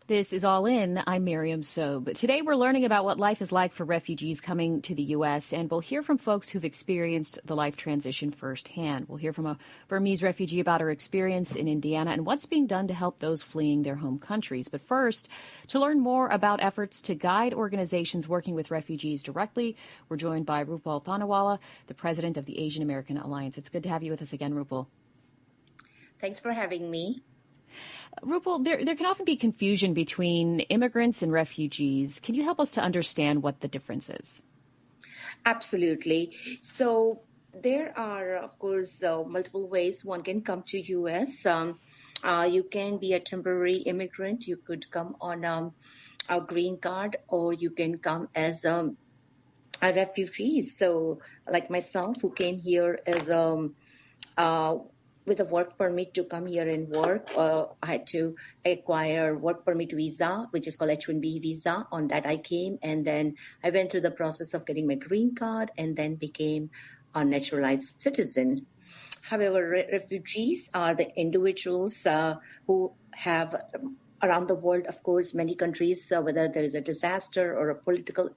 This is All In. I'm Miriam Sobe. Today we're learning about what life is like for refugees coming to the U.S., and we'll hear from folks who've experienced the life transition firsthand. We'll hear from a Burmese refugee about her experience in Indiana and what's being done to help those fleeing their home countries. But first, to learn more about efforts to guide organizations working with refugees directly, we're joined by Rupal Thanawala, the president of the Asian American Alliance. It's good to have you with us again, Rupal. Thanks for having me. Rupal, there can often be confusion between immigrants and refugees. Can you help us to understand what the difference is? Absolutely. So there are, of course, multiple ways one can come to U.S. You can be a temporary immigrant. You could come on a green card, or you can come as a refugee. So like myself, who came here as with a work permit to come here and work. I had to acquire work permit visa, which is called H-1B visa. On that I came, and then I went through the process of getting my green card and then became a naturalized citizen. However, refugees are the individuals who have around the world, of course, many countries, whether there is a disaster or a political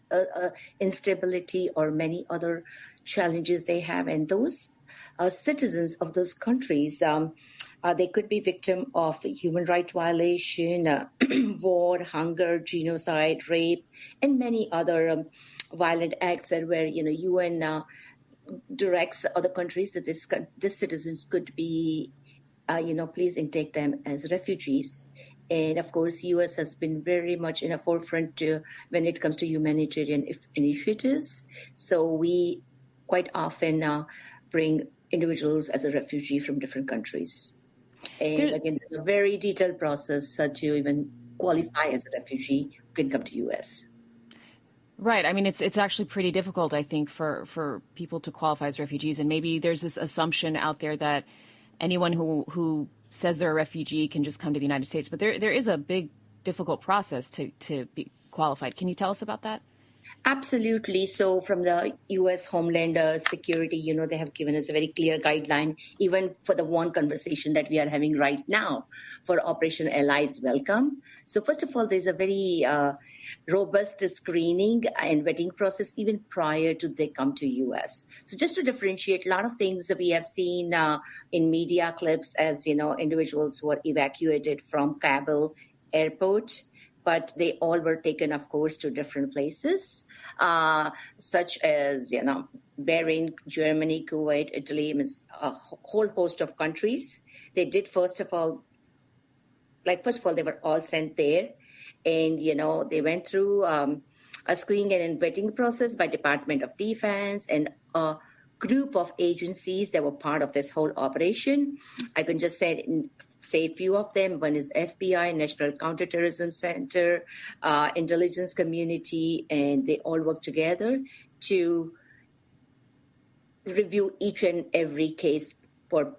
instability or many other challenges they have. And those citizens of those countries, they could be victim of human rights violation, war, hunger, genocide, rape, and many other violent acts that where UN directs other countries that these citizens could be, please intake them as refugees. And of course, U.S. has been very much in the forefront when it comes to humanitarian initiatives. So we quite often bring individuals as a refugee from different countries. And again, there's a very detailed process to even qualify as a refugee who can come to U.S. Right. I mean, it's actually pretty difficult, I think, for people to qualify as refugees. And maybe there's this assumption out there that anyone who says they're a refugee can just come to the United States. But there is a big, difficult process to be qualified. Can you tell us about that? Absolutely. So from the U.S. Homeland Security, they have given us a very clear guideline, even for the one conversation that we are having right now for Operation Allies Welcome. So first of all, there's a very robust screening and vetting process even prior to they come to U.S. So just to differentiate, a lot of things that we have seen in media clips as, individuals who are evacuated from Kabul airport, but they all were taken, of course, to different places, such as, Bahrain, Germany, Kuwait, Italy, a whole host of countries. They did, first of all, they were all sent there. And, they went through a screening and vetting process by Department of Defense and a group of agencies that were part of this whole operation. I can just say a few of them. One is FBI, National Counterterrorism Center, intelligence community, and they all work together to review each and every case for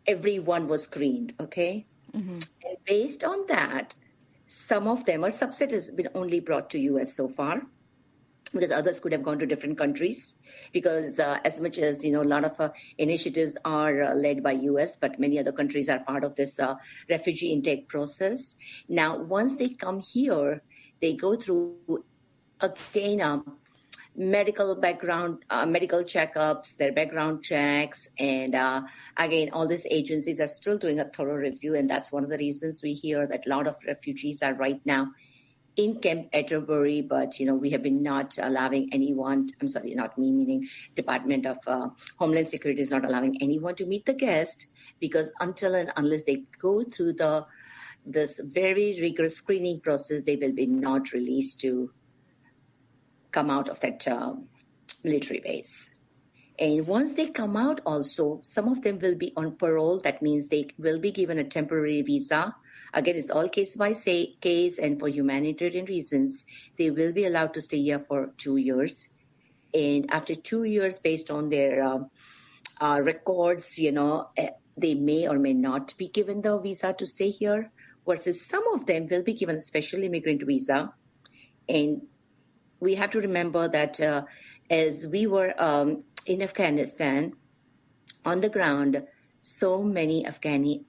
everyone was screened, okay? Mm-hmm. And based on that, some of them, or subset, has been only brought to U.S. so far, because others could have gone to different countries, because as much as, a lot of initiatives are led by U.S., but many other countries are part of this refugee intake process. Now, once they come here, they go through, again, medical background, medical checkups, their background checks, and again, all these agencies are still doing a thorough review, and that's one of the reasons we hear that a lot of refugees are right now in Camp Atterbury, but, we have been not allowing anyone, I'm sorry, not me, meaning Department of Homeland Security is not allowing anyone to meet the guest, because until and unless they go through this very rigorous screening process, they will be not released to come out of that military base. And once they come out also, some of them will be on parole. That means they will be given a temporary visa. Again, it's all case by case, and for humanitarian reasons, they will be allowed to stay here for 2 years. And after 2 years, based on their records, they may or may not be given the visa to stay here, versus some of them will be given a special immigrant visa. And we have to remember that as we were in Afghanistan on the ground, so many Afghan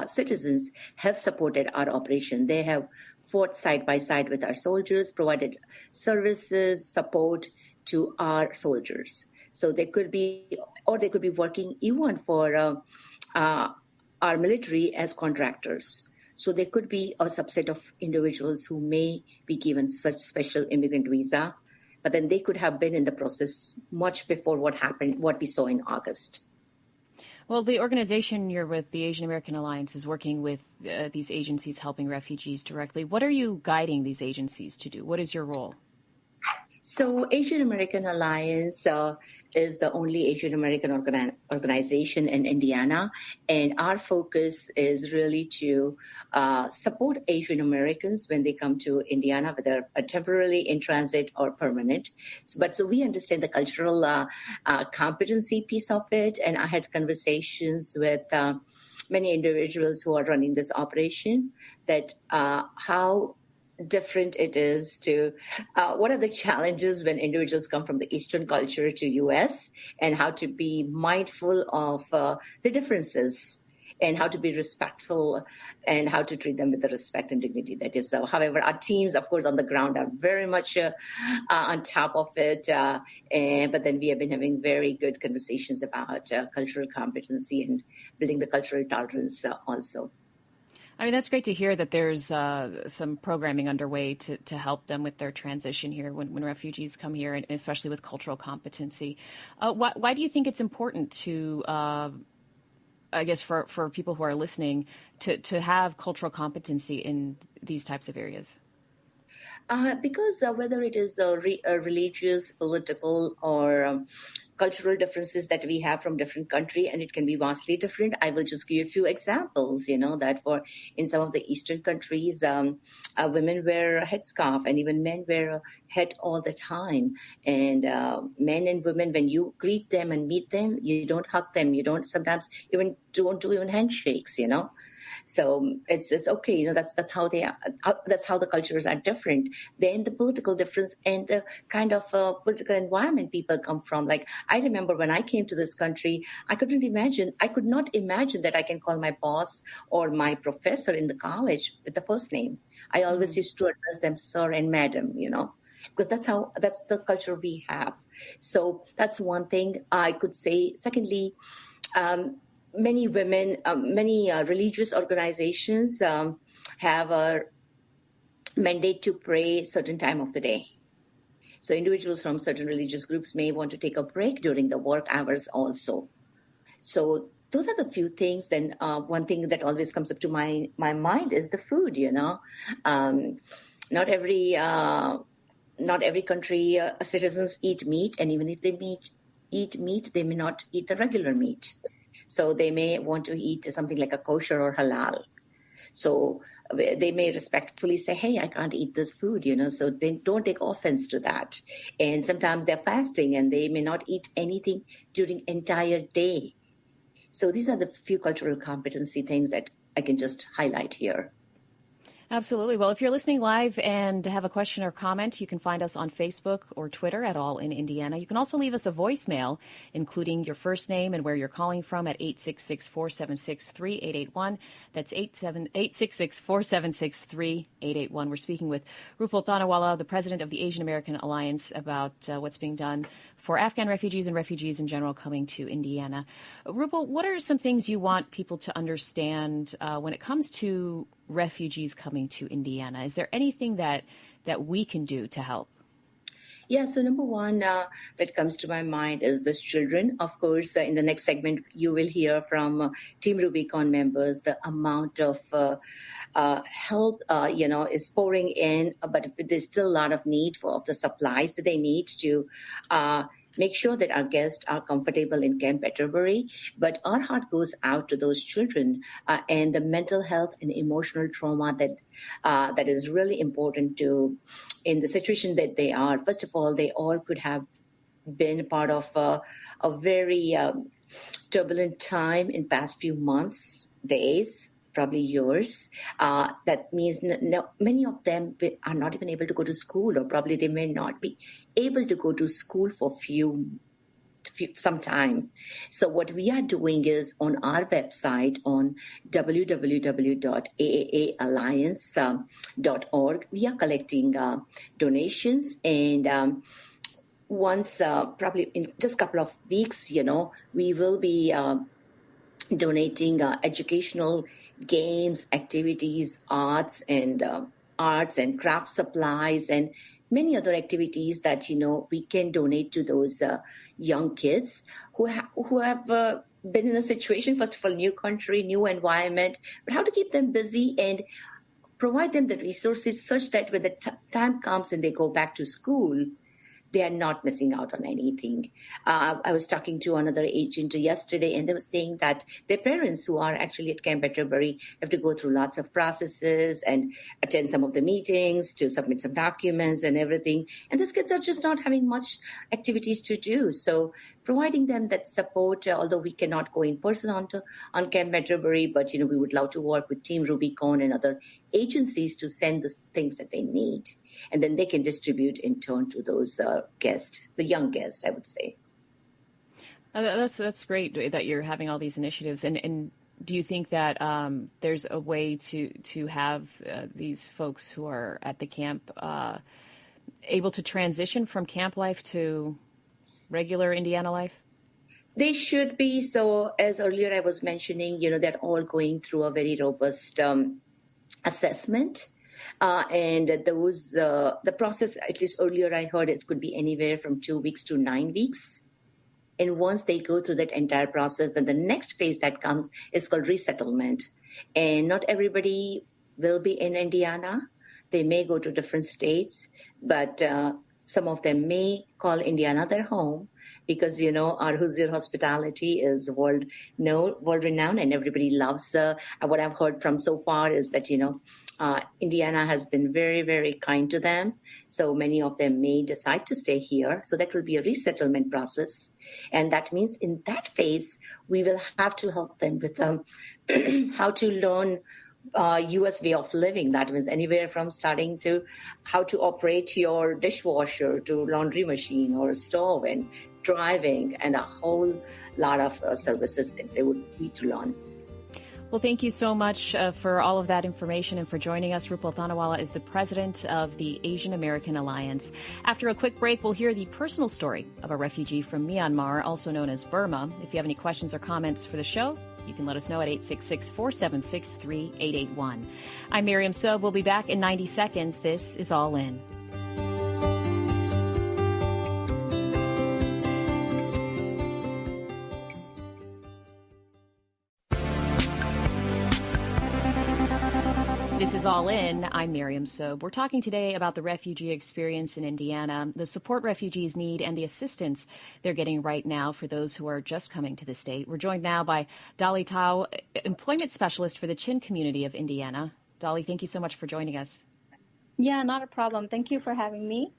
citizens have supported our operation. They have fought side by side with our soldiers, provided services, support to our soldiers. So they could be, or they could be working even for uh, our military as contractors. So there could be a subset of individuals who may be given such special immigrant visa, but then they could have been in the process much before what happened, what we saw in August. Well, the organization you're with, the Asian American Alliance, is working with these agencies helping refugees directly. What are you guiding these agencies to do? What is your role? So, Asian American Alliance is the only Asian American organization in Indiana, and our focus is really to support Asian Americans when they come to Indiana, whether temporarily in transit or permanent. So we understand the cultural competency piece of it, and I had conversations with many individuals who are running this operation that how different it is to what are the challenges when individuals come from the Eastern culture to US, and how to be mindful of the differences and how to be respectful and how to treat them with the respect and dignity that is. So, however, our teams, of course, on the ground are very much on top of it. But then we have been having very good conversations about cultural competency and building the cultural tolerance also. I mean, that's great to hear that there's some programming underway to help them with their transition here when refugees come here, and especially with cultural competency. Why do you think it's important to, I guess, for people who are listening, to have cultural competency in these types of areas? Because whether it is religious, political, or cultural differences that we have from different country, and it can be vastly different. I will just give you a few examples. That for in some of the Eastern countries, women wear a headscarf, and even men wear a hat all the time. And men and women, when you greet them and meet them, you don't hug them. You don't sometimes even don't do even handshakes. So it's okay. That's how they are. That's how the cultures are different. Then the political difference and the kind of political environment people come from. Like I remember when I came to this country, I could not imagine that I can call my boss or my professor in the college with the first name. I always used to address them sir and madam. Because that's the culture we have. So that's one thing I could say. Secondly, many women, many religious organizations have a mandate to pray certain time of the day. So individuals from certain religious groups may want to take a break during the work hours also. So those are the few things. Then one thing that always comes up to my mind is the food. Not every country citizens eat meat, and even if they eat meat, they may not eat the regular meat. So they may want to eat something like a kosher or halal. So they may respectfully say, hey, I can't eat this food, so they don't take offense to that. And sometimes they're fasting and they may not eat anything during entire day. So these are the few cultural competency things that I can just highlight here. Absolutely. Well, if you're listening live and have a question or comment, you can find us on Facebook or Twitter at All in Indiana. You can also leave us a voicemail, including your first name and where you're calling from at 866-476-3881. That's 866-476-3881. We're speaking with Rupal Thanawala, the president of the Asian American Alliance, about what's being done for Afghan refugees and refugees in general coming to Indiana. Rupal, what are some things you want people to understand when it comes to refugees coming to Indiana? Is there anything that we can do to help? Yeah, so number one that comes to my mind is this children. Of course, in the next segment, you will hear from Team Rubicon members the amount of help, is pouring in, but there's still a lot of need of the supplies that they need to make sure that our guests are comfortable in Camp Atterbury. But our heart goes out to those children and the mental health and emotional trauma that is really important in the situation that they are. First of all, they all could have been part of a very turbulent time in past few months, days, probably years. That means many of them are not even able to go to school, or probably they may not be able to go to school for few some time. So what we are doing is on our website on www.aaalliance.org, we are collecting donations, and once probably in just a couple of weeks, we will be donating educational games, activities, arts and craft supplies, and many other activities that we can donate to those young kids who have been in a situation, first of all, new country, new environment, but how to keep them busy and provide them the resources such that when the time comes and they go back to school, they are not missing out on anything. I was talking to another agent yesterday, and they were saying that their parents who are actually at Camp Atterbury have to go through lots of processes and attend some of the meetings to submit some documents and everything. And these kids are just not having much activities to do. So providing them that support, although we cannot go in person on Camp Atterbury, but we would love to work with Team Rubicon and other agencies to send the things that they need, and then they can distribute in turn to those guests, the young guests, I would say. That's great that you're having all these initiatives, and do you think that there's a way to have these folks who are at the camp able to transition from camp life to regular Indiana life? They should be. So as earlier I was mentioning, they're all going through a very robust assessment. And the process, at least earlier I heard, it could be anywhere from 2 weeks to 9 weeks. And once they go through that entire process, then the next phase that comes is called resettlement. And not everybody will be in Indiana. They may go to different states, but some of them may call Indiana their home, because, our Hoosier hospitality is world renowned, and everybody loves what I've heard from so far is that, Indiana has been very, very kind to them. So many of them may decide to stay here. So that will be a resettlement process. And that means in that phase, we will have to help them with how to learn U.S. way of living. That means anywhere from starting to how to operate your dishwasher to laundry machine or stove, and driving, and a whole lot of services that they would need to learn. Well, thank you so much for all of that information and for joining us. Rupal Thanawala is the president of the Asian American Alliance. After a quick break, we'll hear the personal story of a refugee from Myanmar, also known as Burma. If you have any questions or comments for the show, you can let us know at 866-476-3881. I'm Miriam Sobe. We'll be back in 90 seconds. This is All In. This is All In. I'm Miriam Sobe. We're talking today about the refugee experience in Indiana, the support refugees need, and the assistance they're getting right now for those who are just coming to the state. We're joined now by Dolly Tao, employment specialist for the Chin community of Indiana. Dolly, thank you so much for joining us. Yeah, not a problem. Thank you for having me.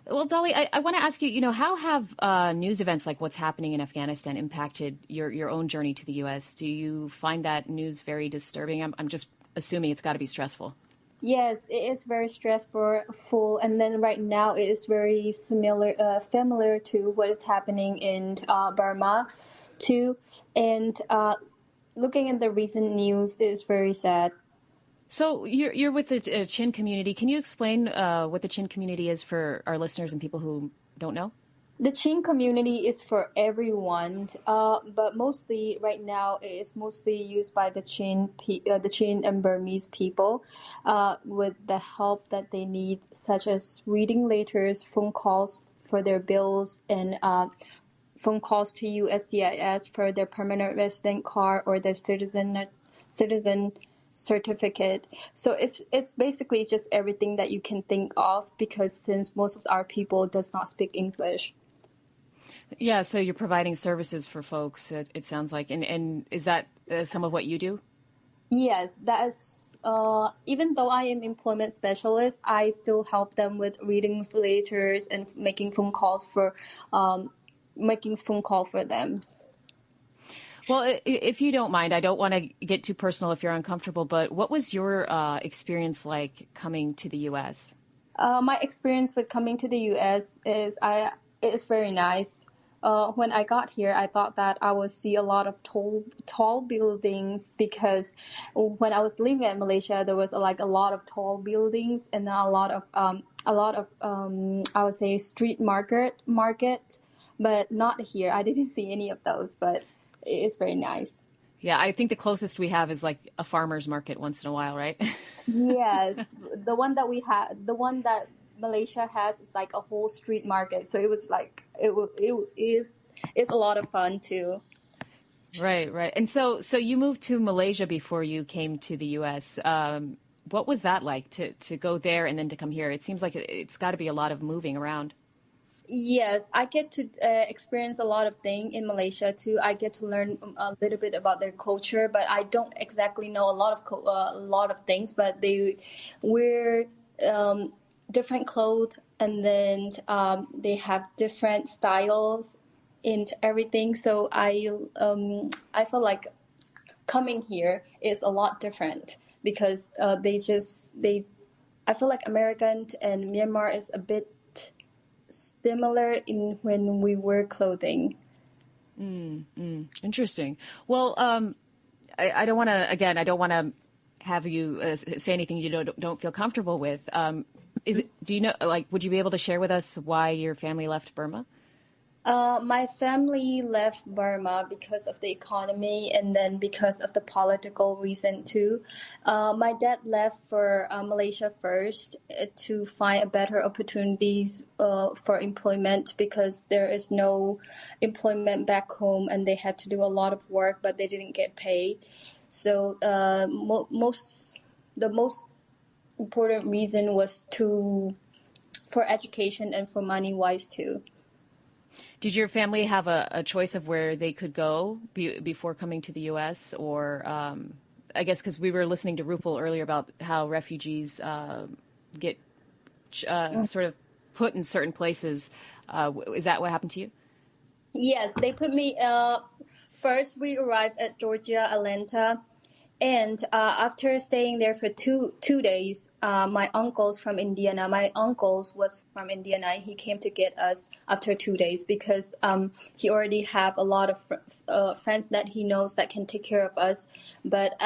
Well, Dolly, I want to ask you, how have news events like what's happening in Afghanistan impacted your own journey to the U.S.? Do you find that news very disturbing? I'm just assuming it's got to be stressful. Yes, it is very stressful, and then right now it is very familiar to what is happening in Burma, too. And looking at the recent news is very sad. So you're with the Chin community. Can you explain what the Chin community is for our listeners and people who don't know? The Chin community is for everyone, but mostly right now it is mostly used by the Chin and Burmese people with the help that they need, such as reading letters, phone calls for their bills, and phone calls to USCIS for their permanent resident card or their citizen certificate. So it's basically just everything that you can think of, because since most of our people does not speak English. Yeah, so you're providing services for folks, it sounds like. And is that some of what you do? Yes, that is. Even though I am employment specialist, I still help them with reading letters and making phone calls for them. Well, if you don't mind, I don't want to get too personal if you're uncomfortable, but what was your experience like coming to the U.S.? My experience with coming to the U.S. is very nice. when I got here, I thought that I would see a lot of tall buildings because when I was living in Malaysia, there was like a lot of tall buildings and a lot of I would say street market, but not here. I didn't see any of those, but it's very nice. Yeah, I think the closest we have is like a farmer's market once in a while, right? Yes, the one that we had, the one that Malaysia has is like a whole street market. So it was like it is it's a lot of fun too. Right, right. And so you moved to Malaysia before you came to the U.S. What was that like to go there and then to come here? It seems like it's got to be a lot of moving around. Yes, I get to experience a lot of things in Malaysia too. I get to learn a little bit about their culture, but I don't exactly know a lot of things. But they wear different clothes, and then they have different styles into everything. So I feel like coming here is a lot different because they I feel like American and Myanmar is a bit similar in when we wear clothing. Interesting. Well, I don't want to, again, I don't want to have you say anything you don't feel comfortable with. Do you know, like, would you be able to share with us why your family left Burma? My family left Burma because of the economy and then because of the political reason too. My dad left for Malaysia first to find a better opportunities for employment because there is no employment back home and they had to do a lot of work but they didn't get paid. So the most important reason was for education and for money wise too. Did your family have a choice of where they could go before coming to the U.S.? Or I guess because we were listening to Rupal earlier about how refugees get sort of put in certain places. Is that what happened to you? Yes, they put me. First, we arrived at Georgia, Atlanta, and after staying there for two days, my uncles from Indiana. My uncles was from Indiana. He came to get us after 2 days because he already have a lot of friends that he knows that can take care of us. But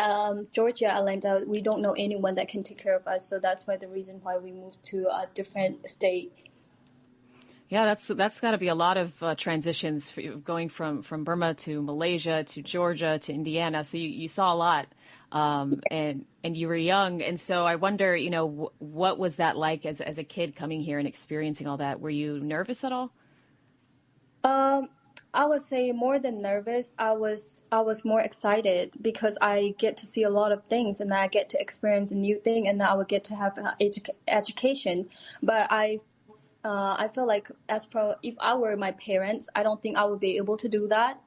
Georgia, Atlanta, we don't know anyone that can take care of us. So that's why the reason why we moved to a different state. Yeah, that's got to be a lot of transitions for you, going from Burma to Malaysia to Georgia to Indiana. So you saw a lot, and you were young, and so I wonder, what was that like as a kid coming here and experiencing all that? Were you nervous at all? I would say more than nervous. I was more excited because I get to see a lot of things and I get to experience a new thing and I would get to have education. But I feel like as for if I were my parents, I don't think I would be able to do that.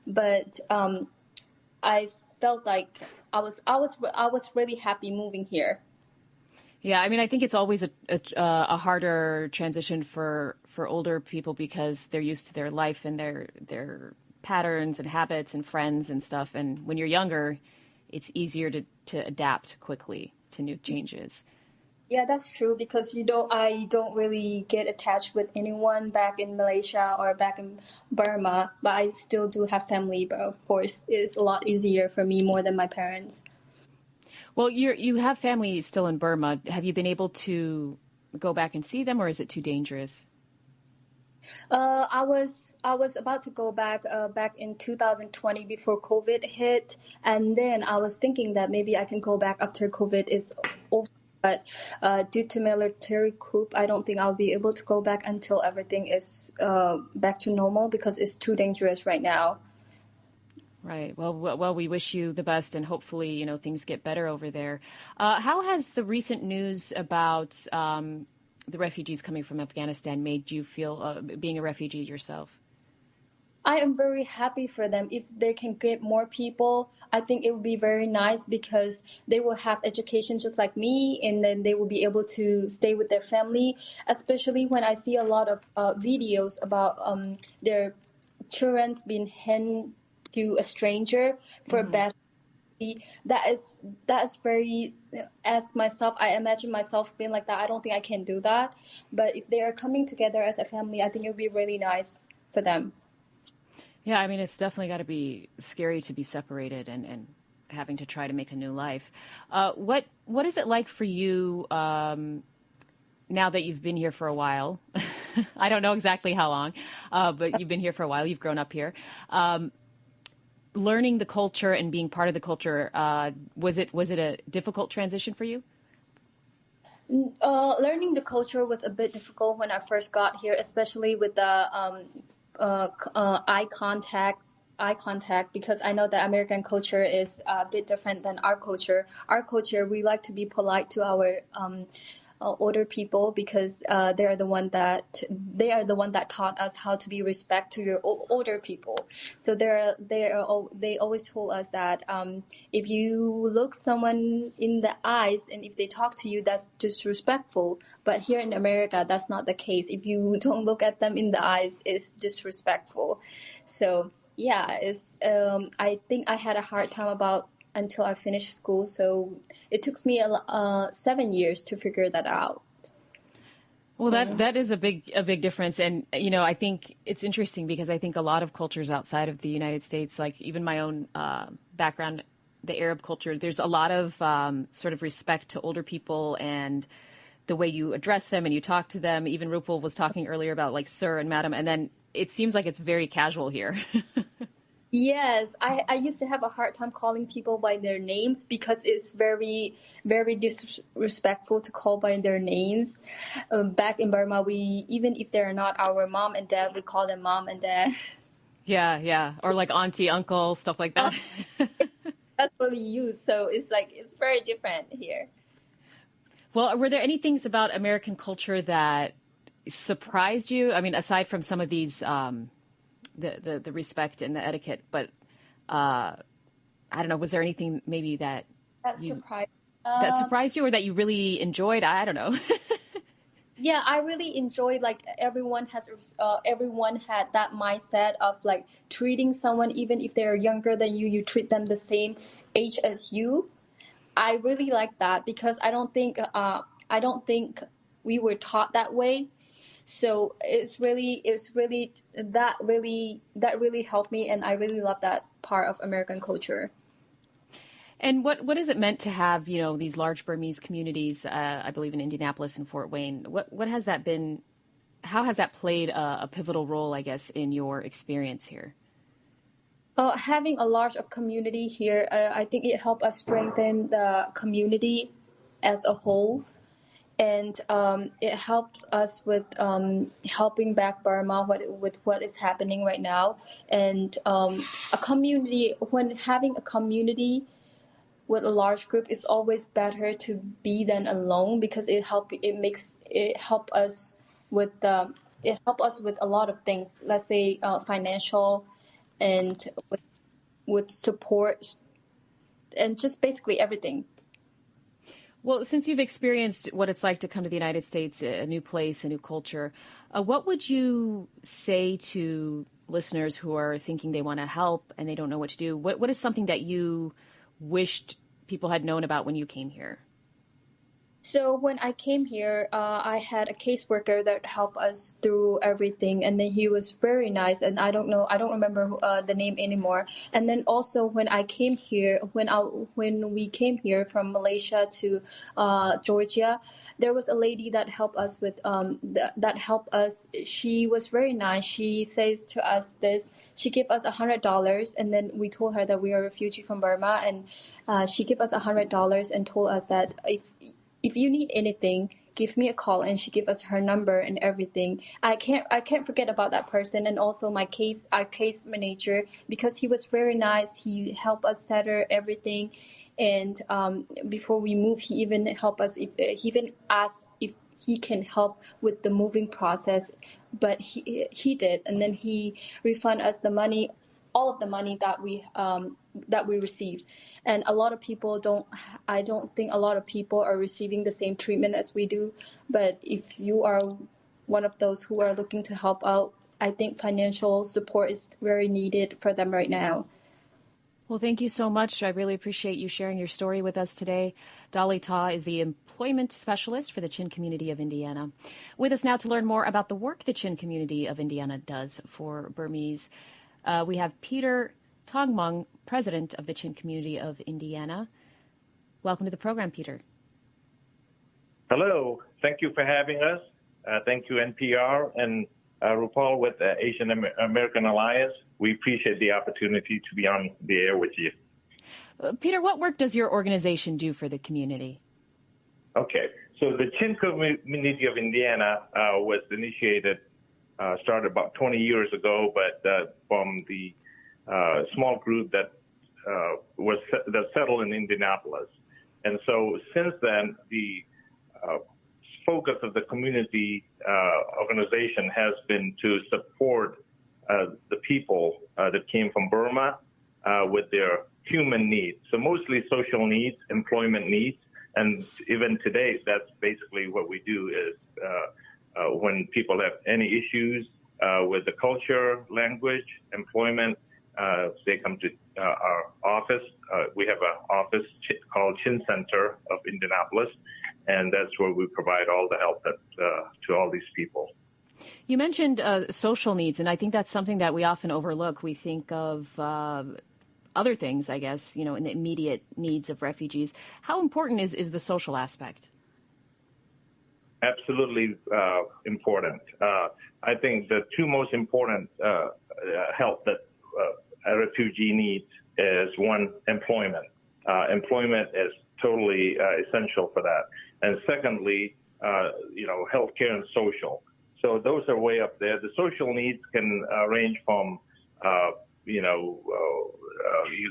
But I felt like I was really happy moving here. Yeah, I mean, I think it's always a harder transition for older people because they're used to their life and their patterns and habits and friends and stuff. And when you're younger, it's easier to adapt quickly to new changes. Yeah, that's true because I don't really get attached with anyone back in Malaysia or back in Burma, but I still do have family. But of course, it's a lot easier for me more than my parents. Well, you have family still in Burma. Have you been able to go back and see them, or is it too dangerous? I was about to go back in 2020 before COVID hit, and then I was thinking that maybe I can go back after COVID is over. But due to military coup, I don't think I'll be able to go back until everything is back to normal because it's too dangerous right now. Right. Well, we wish you the best, and hopefully, things get better over there. How has the recent news about the refugees coming from Afghanistan made you feel, being a refugee yourself? I am very happy for them. If they can get more people, I think it would be very nice because they will have education just like me, and then they will be able to stay with their family. Especially when I see a lot of videos about their children's being handed to a stranger for bad. That is very. As myself, I imagine myself being like that. I don't think I can do that. But if they are coming together as a family, I think it would be really nice for them. Yeah, I mean, it's definitely got to be scary to be separated and having to try to make a new life. What is it like for you now that you've been here for a while? I don't know exactly how long, but you've been here for a while. You've grown up here. Learning the culture and being part of the culture, was it a difficult transition for you? Learning the culture was a bit difficult when I first got here, especially with the eye contact, because I know that American culture is a bit different than our culture. Our culture, we like to be polite to our older people, because they are the one that taught us how to be respect to your older people. So they always told us that if you look someone in the eyes and if they talk to you, that's disrespectful. But here in America, that's not the case. If you don't look at them in the eyes, it's disrespectful. So yeah, it's I think I had a hard time until I finished school. So it took me 7 years to figure that out. Well, that is a big difference, and I think it's interesting because I think a lot of cultures outside of the United States, like even my own background, the Arab culture, there's a lot of sort of respect to older people and the way you address them and you talk to them. Even Rupal was talking earlier about like sir and madam, and then it seems like it's very casual here. Yes, I used to have a hard time calling people by their names because it's very, very disrespectful to call by their names. Back in Burma, even if they're not our mom and dad, we call them mom and dad. Yeah. Or like auntie, uncle, stuff like that. That's what we use. So it's very different here. Well, were there any things about American culture that surprised you? I mean, aside from some of these, the respect and the etiquette, but I don't know, was there anything maybe that surprised you or that you really enjoyed? I don't know. Yeah, I really enjoyed everyone had that mindset of like treating someone, even if they're younger than you treat them the same age as you. I really like that because I don't think we were taught that way. So that really helped me, and I really love that part of American culture. And what has it meant to have, these large Burmese communities, I believe in Indianapolis and Fort Wayne? What has that been? How has that played a pivotal role, I guess, in your experience here? Having a large of community here, I think it helped us strengthen the community as a whole. And it helped us with helping back Burma with what is happening right now. And when having a community with a large group, it's always better to be than alone, because it help us with a lot of things. Let's say financial, and with support, and just basically everything. Well, since you've experienced what it's like to come to the United States, a new place, a new culture, what would you say to listeners who are thinking they want to help and they don't know what to do? What is something that you wished people had known about when you came here? So when I came here, I had a caseworker that helped us through everything, and then he was very nice. And I don't remember the name anymore. And then also when I came here, when we came here from Malaysia to Georgia, there was a lady that helped us with that helped us. She was very nice. She says to us this. She gave us $100, and then we told her that we are a refugee from Burma, and she gave us $100 and told us that if you need anything, give me a call. And she gave us her number and everything. I can't forget about that person. And also our case manager, because he was very nice. He helped us settle everything. And before we moved, he even helped us. He even asked if he can help with the moving process. But he did. And then he refunded us the money, all of the money that we received. And a lot of people I don't think a lot of people are receiving the same treatment as we do. But if you are one of those who are looking to help out, I think financial support is very needed for them right now. Well, thank you so much. I really appreciate you sharing your story with us today. Dolly Ta is the employment specialist for the Chin community of Indiana. With us now to learn more about the work the Chin community of Indiana does for Burmese, we have Peter Tongmung, president of the Chin community of Indiana. Welcome to the program, Peter. Hello. Thank you for having us. Thank you, NPR and Rupal with the Asian American Alliance. We appreciate the opportunity to be on the air with you. Peter, what work does your organization do for the community? Okay. So the Chin community of Indiana was initiated, started about 20 years ago, but from the small group that settled in Indianapolis. And so since then, the focus of the community organization has been to support the people that came from Burma with their human needs. So mostly social needs, employment needs, and even today, that's basically what we do is when people have any issues with the culture, language, employment, they come to our office. We have an office called Chin Center of Indianapolis, and that's where we provide all the help to all these people. You mentioned social needs, and I think that's something that we often overlook. We think of other things, I guess, in the immediate needs of refugees. How important is the social aspect? Absolutely important. I think the two most important help that a refugee needs is one, employment. Employment is totally essential for that. And secondly, healthcare and social. So those are way up there. The social needs can range from, you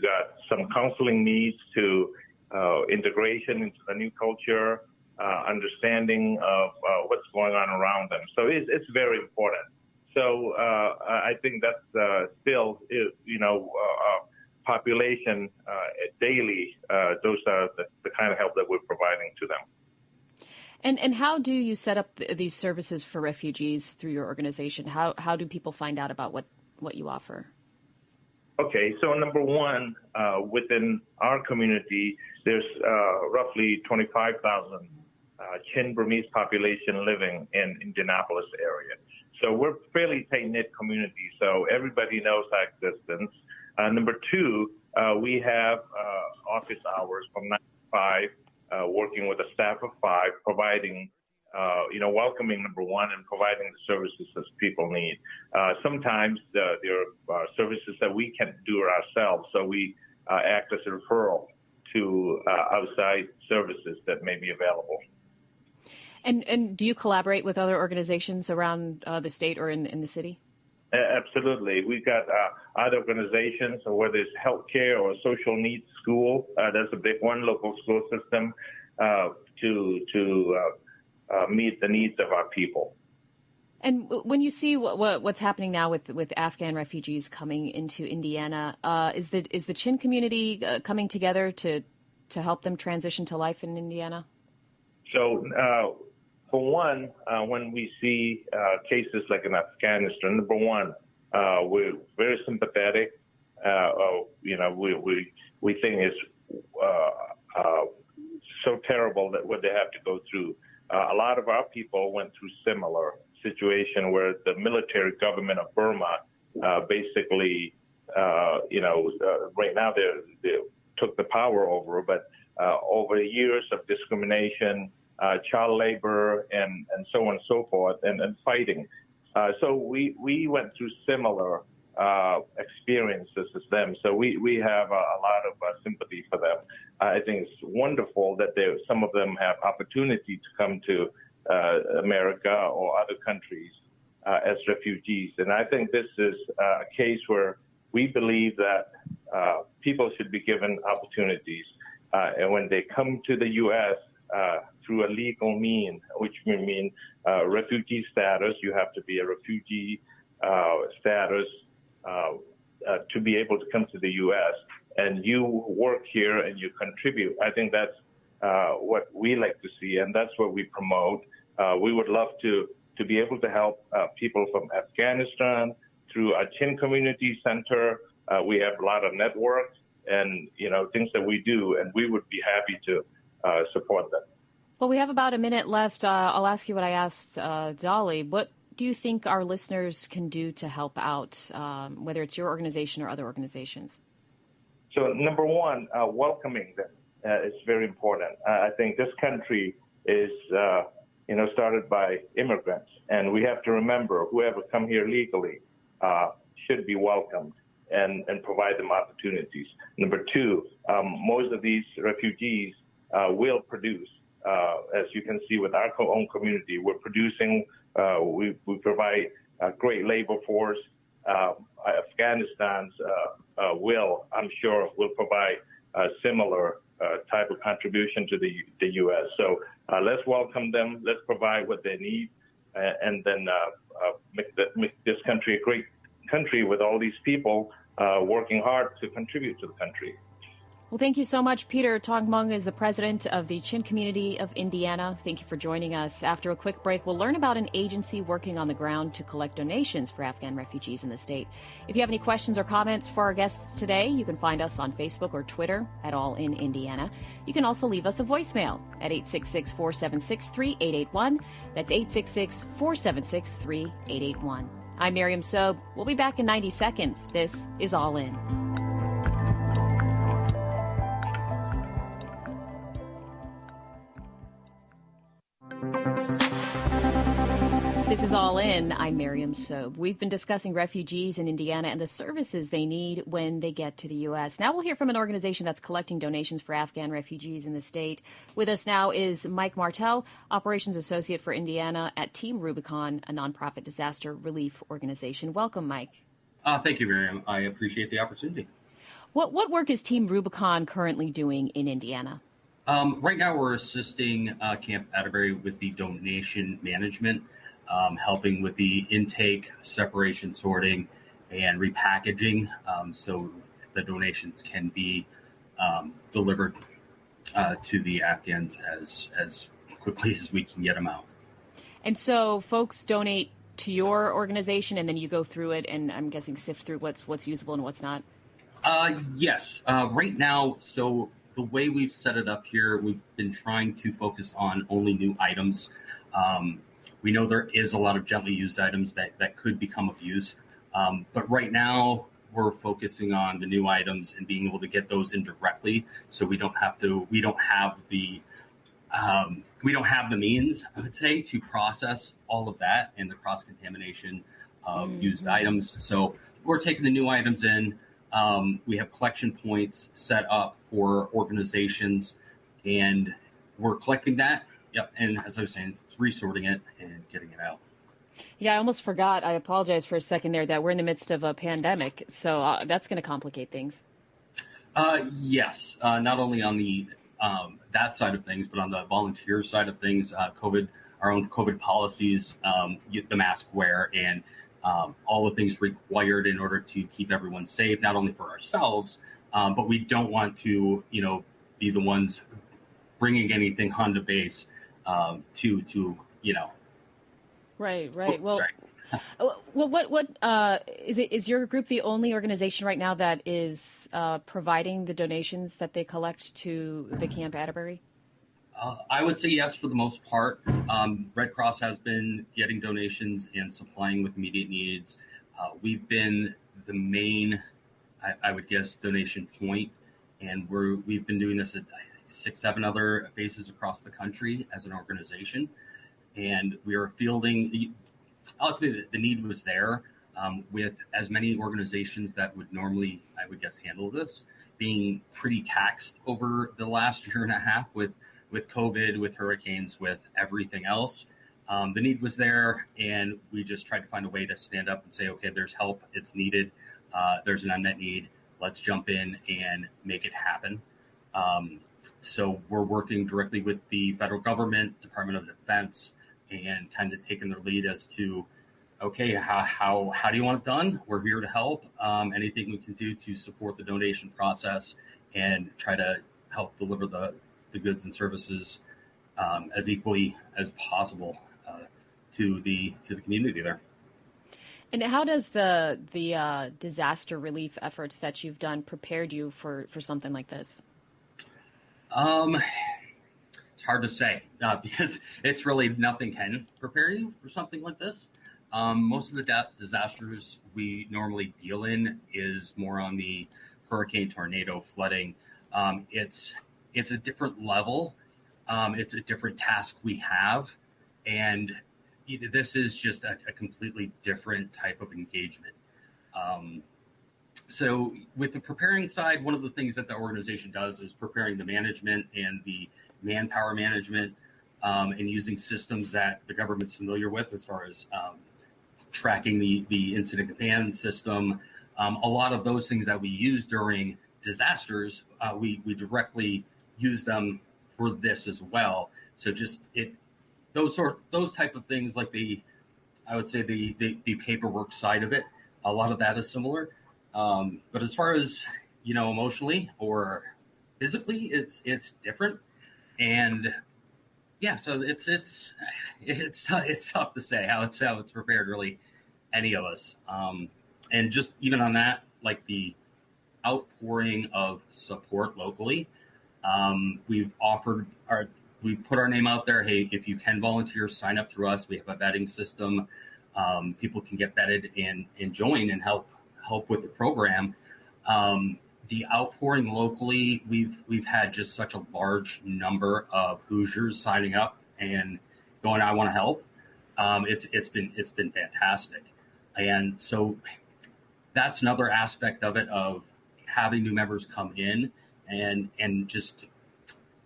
got some counseling needs to integration into the new culture, understanding of what's going on around them. So it's very important. So I think that's still, population daily. Those are the kind of help that we're providing to them. And how do you set up these services for refugees through your organization? How do people find out about what you offer? Okay, so number one, within our community, there's roughly 25,000 Chin Burmese population living in Indianapolis area. So we're fairly tight-knit community, so everybody knows our existence. Number two, we have office hours from 9 to 5, working with a staff of 5, providing, welcoming, number one, and providing the services that people need. Sometimes there are services that we can't do ourselves, so we act as a referral to outside services that may be available. And do you collaborate with other organizations around the state or in the city? Absolutely. We've got other organizations, whether it's healthcare or social needs school. That's a big one, local school system, to meet the needs of our people. And when you see what's happening now with Afghan refugees coming into Indiana, is the Chin community coming together to help them transition to life in Indiana? So, for one, when we see cases like in Afghanistan, number one, we're very sympathetic. We think it's so terrible that what they have to go through. A lot of our people went through similar situation where the military government of Burma basically, right now they took the power over, but over years of discrimination, child labor, and so on and so forth, and fighting. So we went through similar experiences as them. So we have a lot of sympathy for them. I think it's wonderful that some of them have opportunity to come to America or other countries as refugees. And I think this is a case where we believe that people should be given opportunities. And when they come to the U.S., through a legal mean, which may mean refugee status. You have to be a refugee status to be able to come to the U.S. And you work here and you contribute. I think that's what we like to see, and that's what we promote. We would love to be able to help people from Afghanistan through our Chin Community Center. We have a lot of networks and things that we do, and we would be happy to support them. Well, we have about a minute left. I'll ask you what I asked Dolly. What do you think our listeners can do to help out, whether it's your organization or other organizations? So, number one, welcoming them is very important. I think this country is, started by immigrants, and we have to remember whoever come here legally should be welcomed and provide them opportunities. Number two, most of these refugees will produce. As you can see with our own community, we're producing, we provide a great labor force. Afghanistan's I'm sure, will provide a similar type of contribution to the U.S. So let's welcome them, let's provide what they need, and then make this country a great country with all these people working hard to contribute to the country. Well, thank you so much. Peter Tong Mung is the president of the Chin community of Indiana. Thank you for joining us. After a quick break, we'll learn about an agency working on the ground to collect donations for Afghan refugees in the state. If you have any questions or comments for our guests today, you can find us on Facebook or Twitter at All in Indiana. You can also leave us a voicemail at 866-476-3881. That's 866-476-3881. I'm Miriam Sobe. We'll be back in 90 seconds. This is All In. This is All In. I'm Miriam Sobe. We've been discussing refugees in Indiana and the services they need when they get to the U.S. Now we'll hear from an organization that's collecting donations for Afghan refugees in the state. With us now is Mike Martell, Operations Associate for Indiana at Team Rubicon, a nonprofit disaster relief organization. Welcome, Mike. Thank you, Miriam. I appreciate the opportunity. What work is Team Rubicon currently doing in Indiana? Right now, we're assisting Camp Atterbury with the donation management, helping with the intake, separation, sorting, and repackaging, so the donations can be delivered to the Afghans as quickly as we can get them out. And so folks donate to your organization, and then you go through it, and I'm guessing sift through what's usable and what's not? Yes. Right now, so the way we've set it up here, we've been trying to focus on only new items. We know there is a lot of gently used items that could become of use. But right now, we're focusing on the new items and being able to get those in directly. So we don't have the means, I would say, to process all of that and the cross-contamination of used items. So we're taking the new items in. We have collection points set up for organizations, and we're collecting that. Yep. And as I was saying, resorting it and getting it out. Yeah, I almost forgot. I apologize for a second there that we're in the midst of a pandemic. So that's going to complicate things. Yes. Not only on the that side of things, but on the volunteer side of things, our own COVID policies, the mask wear, and all the things required in order to keep everyone safe, not only for ourselves, but we don't want to, be the ones bringing anything onto base to. Right. Well, what is it? Is your group the only organization right now that is providing the donations that they collect to the Camp Atterbury? I would say yes, for the most part. Red Cross has been getting donations and supplying with immediate needs. We've been the main, I would guess, donation point, and we've been doing this at 6-7 other bases across the country as an organization, and we are fielding. Ultimately, the need was there, with as many organizations that would normally, I would guess, handle this being pretty taxed over the last year and a half with COVID, with hurricanes, with everything else. The need was there, and we just tried to find a way to stand up and say, okay, there's help, it's needed, there's an unmet need, let's jump in and make it happen. So we're working directly with the federal government, Department of Defense, and kind of taking their lead as to, okay, how do you want it done? We're here to help. Anything we can do to support the donation process and try to help deliver the goods and services as equally as possible to the community there. And how does the disaster relief efforts that you've done prepared you for something like this? It's hard to say because it's really nothing can prepare you for something like this. Most of the disasters we normally deal in is more on the hurricane, tornado, flooding. It's a different level. It's a different task we have, and this is just a completely different type of engagement. So with the preparing side, one of the things that the organization does is preparing the management and the manpower management, and using systems that the government's familiar with as far as tracking the incident command system. A lot of those things that we use during disasters, we directly use them for this as well. So just those type of things, like I would say the paperwork side of it, a lot of that is similar. But as far as, emotionally or physically, it's different. And yeah, so it's tough to say how it's prepared, really, any of us. And just even on that, like the outpouring of support locally, we've put our name out there. Hey, if you can volunteer, sign up through us. We have a vetting system. People can get vetted and join and help with the program. The outpouring locally, we've had just such a large number of Hoosiers signing up and going, I want to help. It's been fantastic. And so that's another aspect of it, of having new members come in and just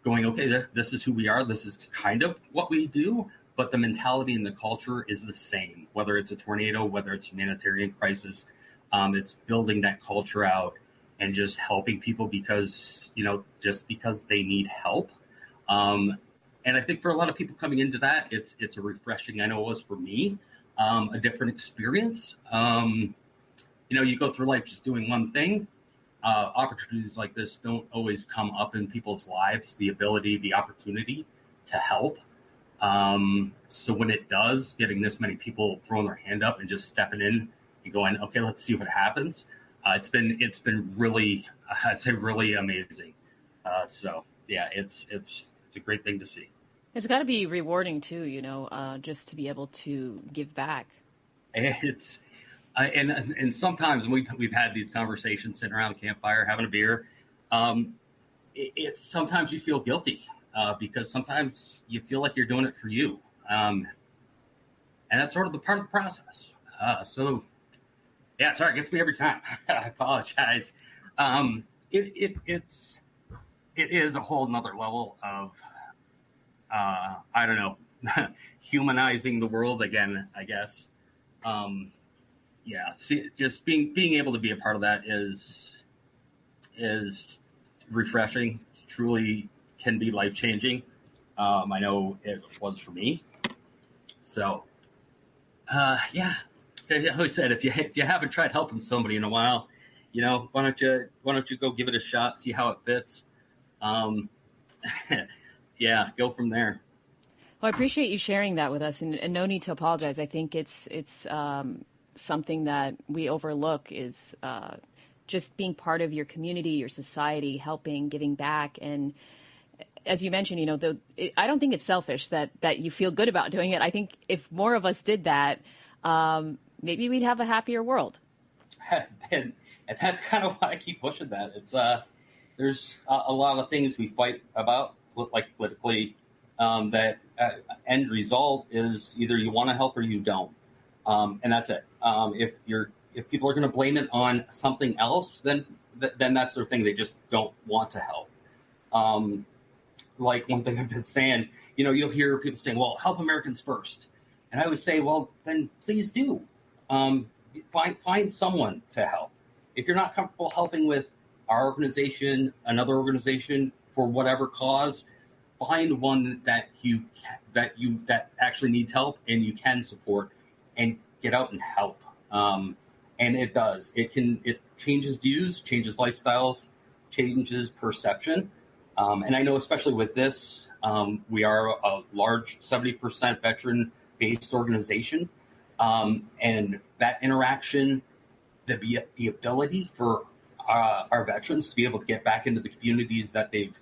going, okay, this is who we are. This is kind of what we do, but the mentality and the culture is the same, whether it's a tornado, whether it's humanitarian crisis. It's building that culture out and just helping people because they need help. And I think for a lot of people coming into that, it's a refreshing, I know it was for me, a different experience. You go through life just doing one thing. Opportunities like this don't always come up in people's lives, the opportunity to help. So when it does, getting this many people throwing their hand up and just stepping in and going, okay, let's see what happens. It's been really, I'd say, really amazing. So yeah, it's a great thing to see. It's got to be rewarding too, just to be able to give back. It's and sometimes we've had these conversations sitting around a campfire having a beer. It's sometimes you feel guilty because sometimes you feel like you're doing it for you, and that's sort of the part of the process. So yeah, sorry, it gets me every time. I apologize. It is a whole nother level of I don't know, humanizing the world again, I guess. Yeah, just being able to be a part of that is refreshing. Truly can be life changing. I know it was for me. So, yeah. I always said if you haven't tried helping somebody in a while, why don't you go give it a shot, see how it fits. Yeah, go from there. Well, I appreciate you sharing that with us, and no need to apologize. I think it's something that we overlook is just being part of your community, your society, helping, giving back. And as you mentioned, I don't think it's selfish that you feel good about doing it. I think if more of us did that, maybe we'd have a happier world. And that's kind of why I keep pushing that. It's there's a lot of things we fight about, like politically, that end result is either you want to help or you don't. And that's it. If people are going to blame it on something else, then that's their thing. They just don't want to help. Like one thing I've been saying, you'll hear people saying, well, help Americans first. And I would say, well, then please do. Find someone to help. If you're not comfortable helping with our organization, another organization, for whatever cause, find one that actually needs help and you can support, and get out and help. And it does. It changes views, changes lifestyles, changes perception. And I know, especially with this, we are a large 70% veteran-based organization. And that interaction, the ability for our veterans to be able to get back into the communities that they've,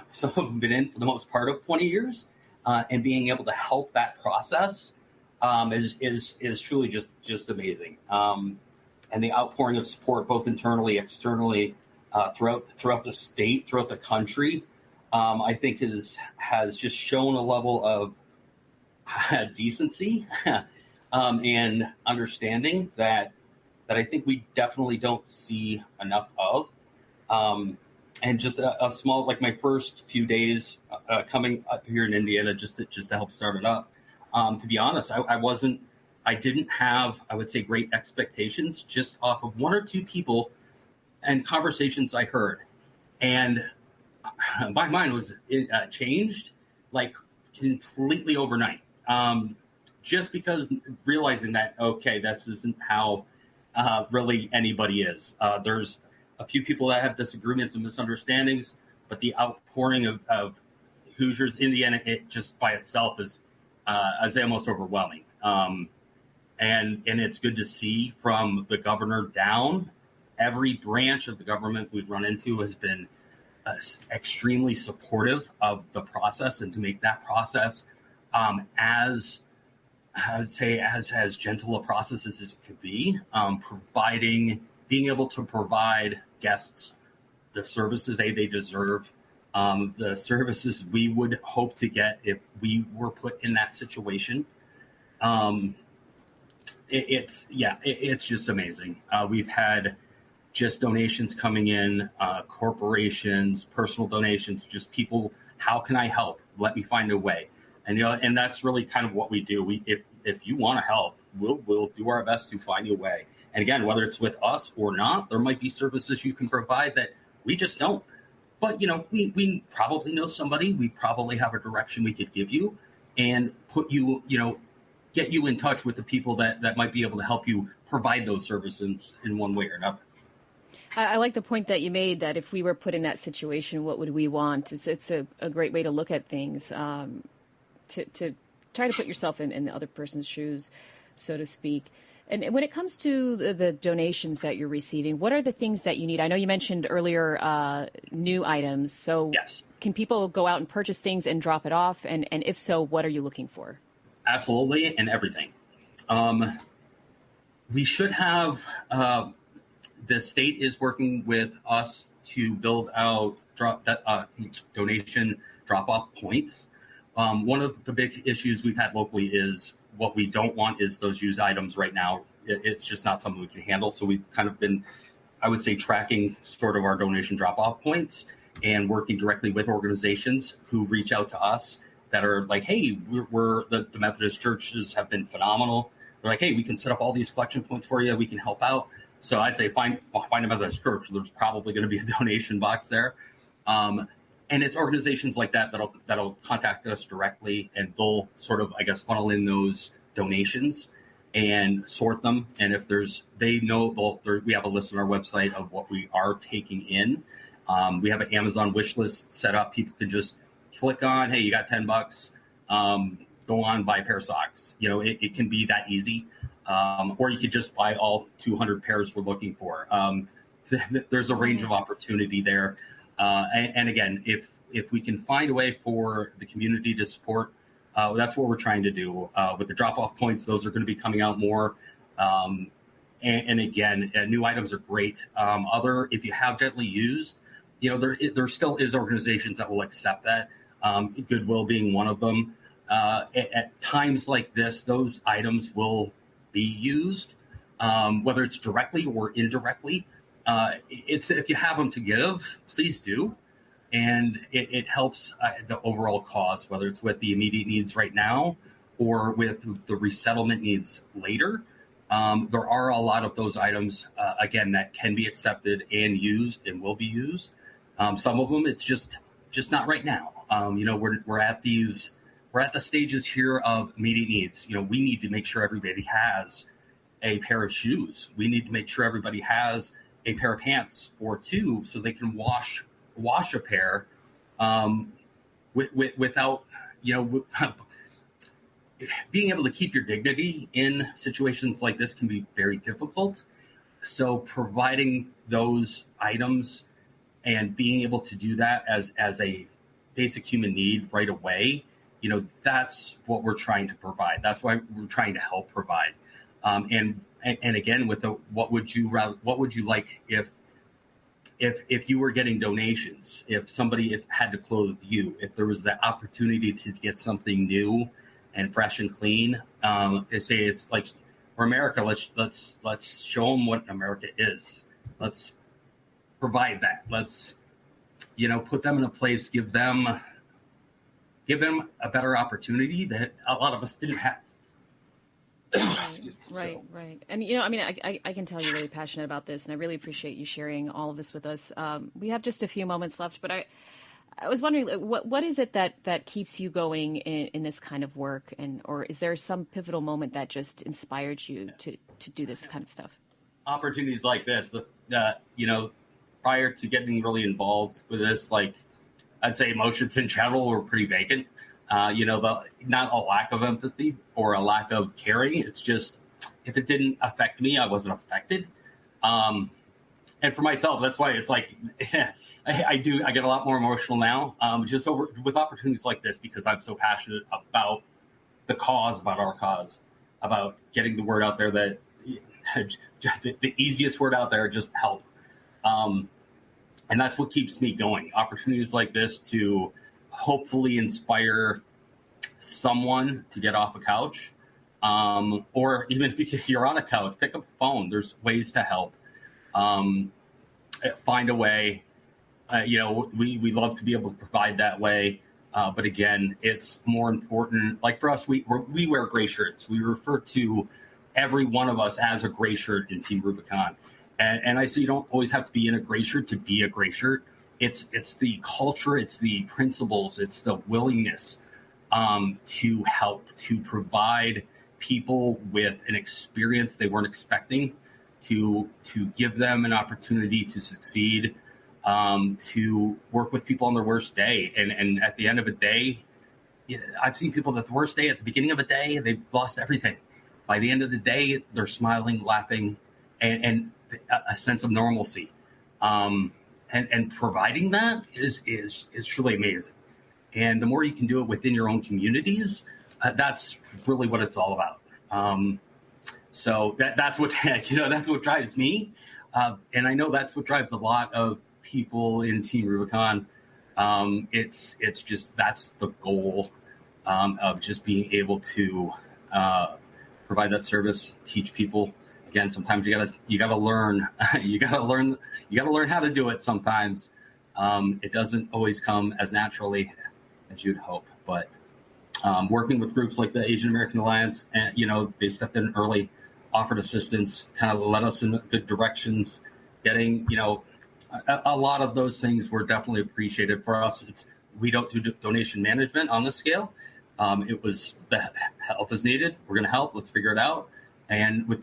some of them been in for the most part of 20 years, and being able to help that process is truly just amazing. And the outpouring of support, both internally, externally, throughout the state, throughout the country, I think has just shown a level of decency and understanding that I think we definitely don't see enough of. And just a small, like my first few days coming up here in Indiana, just to help start it up. To be honest, I didn't have, I would say, great expectations just off of one or two people and conversations I heard. And my mind was changed like completely overnight. Just because realizing that, okay, this isn't how really anybody is. There's a few people that have disagreements and misunderstandings, but the outpouring of Hoosiers, Indiana, it just by itself is, I'd say, almost overwhelming. And it's good to see from the governor down. Every branch of the government we've run into has been extremely supportive of the process, and to make that process as I would say as gentle a process as it could be, being able to provide guests the services they deserve, the services we would hope to get if we were put in that situation. It's just amazing. We've had just donations coming in, corporations, personal donations, just people. How can I help? Let me find a way. And and that's really kind of what we do. If you want to help, we'll do our best to find you a way. And again, whether it's with us or not, there might be services you can provide that we just don't. But we probably know somebody. We probably have a direction we could give you, and put you, get you in touch with the people that might be able to help you provide those services in one way or another. I like the point that you made, that if we were put in that situation, what would we want? It's a great way to look at things, to try to put yourself in the other person's shoes, so to speak. And when it comes to the donations that you're receiving, what are the things that you need? I know you mentioned earlier new items. So yes. Can people go out and purchase things and drop it off? And if so, what are you looking for? Absolutely, and everything. We should have... the state is working with us to build out donation drop-off points. One of the big issues we've had locally is what we don't want is those used items right now. It's just not something we can handle. So we've kind of been, I would say, tracking sort of our donation drop-off points and working directly with organizations who reach out to us that are like, hey, the Methodist churches have been phenomenal. They're like, hey, we can set up all these collection points for you. We can help out. So I'd say find a Methodist church. There's probably going to be a donation box there. And it's organizations like that'll contact us directly, and they'll sort of, I guess, funnel in those donations and sort them. And if we have a list on our website of what we are taking in. We have an Amazon wish list set up. People can just click on, hey, you got $10. Go on, buy a pair of socks. It can be that easy. Or you could just buy all 200 pairs we're looking for. There's a range of opportunity there. And again, if we can find a way for the community to support, that's what we're trying to do. With the drop-off points, those are going to be coming out more. And again, new items are great. If you have gently used, there still is organizations that will accept that. Goodwill being one of them. At times like this, those items will be used, whether it's directly or indirectly. If you have them to give, please do. And it helps the overall cause, whether it's with the immediate needs right now or with the resettlement needs later. There are a lot of those items, again, that can be accepted and used and will be used. Some of them, it's just not right now. We're at the stages here of immediate needs. We need to make sure everybody has a pair of shoes. We need to make sure everybody has a pair of pants or two so they can wash a pair without, being able to keep your dignity in situations like this can be very difficult. So providing those items and being able to do that as a basic human need right away, that's what we're trying to provide. That's why we're trying to help provide. And again, with what would you like if you were getting donations, if somebody had to clothe you, if there was the opportunity to get something new and fresh and clean, they say it's like, for America, let's show them what America is. Let's provide that. Let's, put them in a place, give them a better opportunity that a lot of us didn't have. Right. And, I can tell you're really passionate about this, and I really appreciate you sharing all of this with us. We have just a few moments left, but I was wondering, what is it that keeps you going in this kind of work, or is there some pivotal moment that just inspired you to do this kind of stuff? Opportunities like this, prior to getting really involved with this, like I'd say emotions in general were pretty vacant. Not a lack of empathy or a lack of caring. It's just, if it didn't affect me, I wasn't affected. And for myself, that's why it's like, I get a lot more emotional now, just with opportunities like this, because I'm so passionate about the cause, about our cause, about getting the word out there that the easiest word out there, just help. And that's what keeps me going. Opportunities like this to hopefully inspire someone to get off a couch, or even if you're on a couch, pick up the phone. There's ways to help. Find a way. We love to be able to provide that way. But again, it's more important. Like for us, we wear gray shirts. We refer to every one of us as a gray shirt in Team Rubicon. And I say you don't always have to be in a gray shirt to be a gray shirt. It's the culture, it's the principles, it's the willingness to help, to provide people with an experience they weren't expecting, to give them an opportunity to succeed, to work with people on their worst day. And at the end of a day, I've seen people that the worst day, at the beginning of a day, they've lost everything. By the end of the day, they're smiling, laughing, and a sense of normalcy. And providing that is truly amazing. And the more you can do it within your own communities, that's really what it's all about. So that's what that's what drives me, and I know that's what drives a lot of people in Team Rubicon. It's just, that's the goal of just being able to provide that service, teach people. Again, sometimes you gotta learn. you gotta learn how to do it. Sometimes it doesn't always come as naturally as you'd hope. But working with groups like the Asian American Alliance, and they stepped in early, offered assistance, kind of led us in good directions. Getting a lot of those things were definitely appreciated. For us, we don't do donation management on this scale. It was the help is needed. We're going to help. Let's figure it out. And with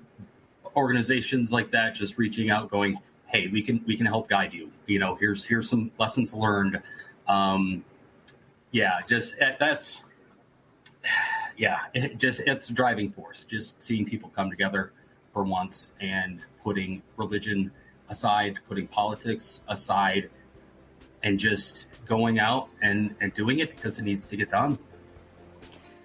organizations like that, just reaching out, going, hey, we can help guide you. Here's some lessons learned. It's a driving force. Just seeing people come together for once and putting religion aside, putting politics aside, and just going out and doing it because it needs to get done.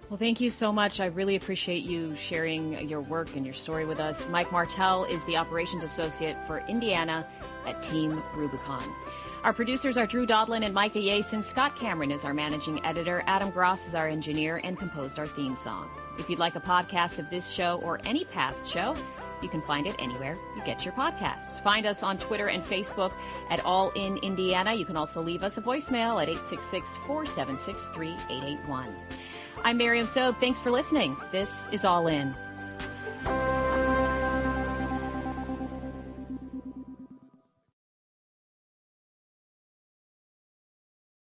Well, thank you so much. I really appreciate you sharing your work and your story with us. Mike Martell is the Operations Associate for Indiana at Team Rubicon. Our producers are Drew Dodlin and Micah Yason. Scott Cameron is our managing editor. Adam Gross is our engineer and composed our theme song. If you'd like a podcast of this show or any past show, you can find it anywhere you get your podcasts. Find us on Twitter and Facebook at All in Indiana. You can also leave us a voicemail at 866-476-3881. I'm Miriam Sobe. Thanks for listening. This is All In.